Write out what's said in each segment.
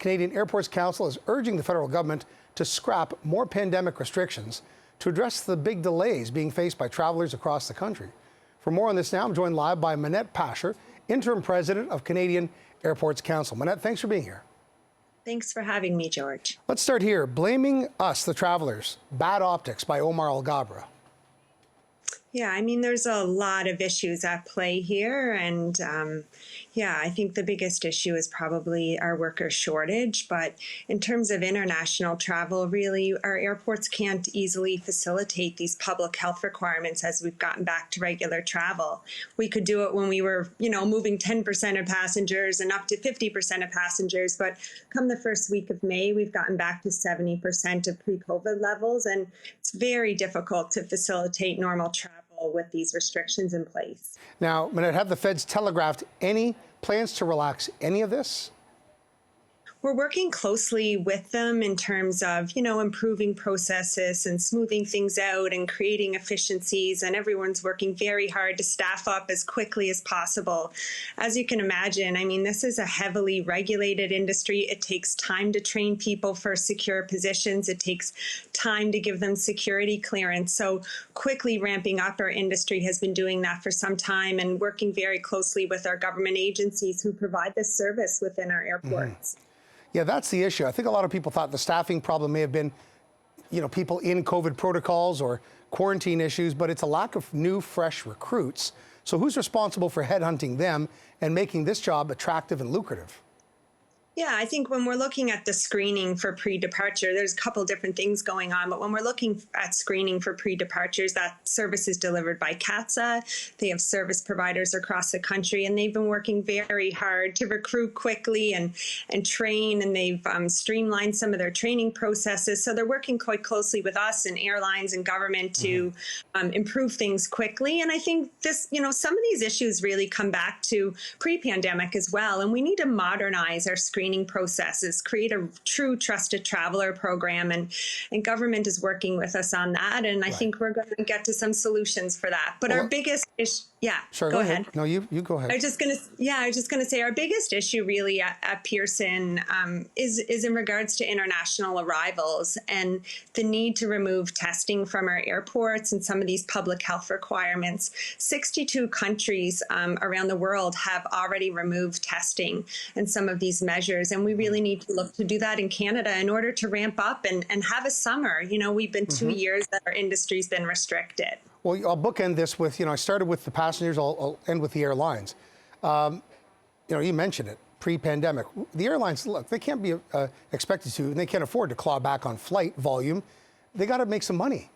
Canadian Airports Council is urging the federal government to scrap more pandemic restrictions to address the big delays being faced by travelers across the country. For more on this now, I'm joined live by Manette Pasher, Interim President of Canadian Airports Council. Manette, thanks for being here. Thanks for having me, George. Let's start here. Blaming us, the travelers, bad optics by Omar Alghabra. Yeah, I mean, there's a lot of issues at play here. And I think the biggest issue is probably our worker shortage. But in terms of international travel, really, our airports can't easily facilitate these public health requirements as we've gotten back to regular travel. We could do it when we were, moving 10% of passengers and up to 50% of passengers. But come the first week of May, we've gotten back to 70% of pre-COVID levels. And it's very difficult to facilitate normal travel with these restrictions in place. Now, Manette, have the feds telegraphed any plans to relax any of this? We're working closely with them in terms of, improving processes and smoothing things out and creating efficiencies. And everyone's working very hard to staff up as quickly as possible. As you can imagine, I mean, this is a heavily regulated industry. It takes time to train people for secure positions. It takes time to give them security clearance. So quickly ramping up our industry has been doing that for some time and working very closely with our government agencies who provide this service within our airports. Yeah, that's the issue. I think a lot of people thought the staffing problem may have been, people in COVID protocols or quarantine issues, but it's a lack of new, fresh recruits. So who's responsible for headhunting them and making this job attractive and lucrative? Yeah, I think when we're looking at the screening for pre-departure, there's a couple different things going on. But when we're looking at screening for pre-departures, that service is delivered by CATSA. They have service providers across the country, and they've been working very hard to recruit quickly and train, and they've streamlined some of their training processes. So they're working quite closely with us and airlines and government to improve things quickly. And I think this, some of these issues really come back to pre-pandemic as well. And we need to modernize our screening processes, create a true trusted traveler program, and government is working with us on that. And I think we're going to get to some solutions for that. But our biggest issue, sure, go ahead. No, you go ahead. I was just going to say our biggest issue really at Pearson is in regards to international arrivals and the need to remove testing from our airports and some of these public health requirements. 62 countries around the world have already removed testing and some of these measures. And we really need to look to do that in Canada in order to ramp up and have a summer. We've been 2 years that our industry's been restricted. Well, I'll bookend this with, I started with the passengers, I'll end with the airlines. You mentioned it, pre-pandemic. The airlines, look, they can't be expected to, and they can't afford to claw back on flight volume. They got to make some money.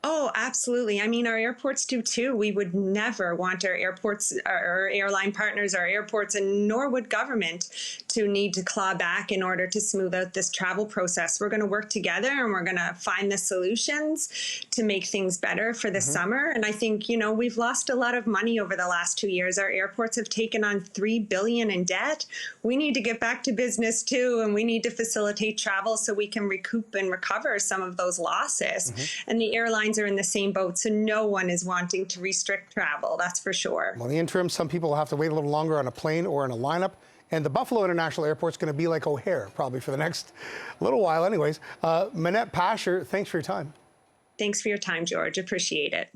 Oh, absolutely. I mean, our airports do too. We would never want our airports, our airline partners, our airports, and nor would government to need to claw back in order to smooth out this travel process. We're going to work together and we're going to find the solutions to make things better for the summer. And I think, we've lost a lot of money over the last 2 years. Our airports have taken on $3 billion in debt. We need to get back to business too, and we need to facilitate travel so we can recoup and recover some of those losses. And the airlines are in the same boat, so no one is wanting to restrict travel, that's for sure. Well, in the interim, some people will have to wait a little longer on a plane or in a lineup, and the Buffalo International Airport is going to be like O'Hare probably for the next little while anyways. Manette Pasher, thanks for your time. Thanks for your time, George. Appreciate it.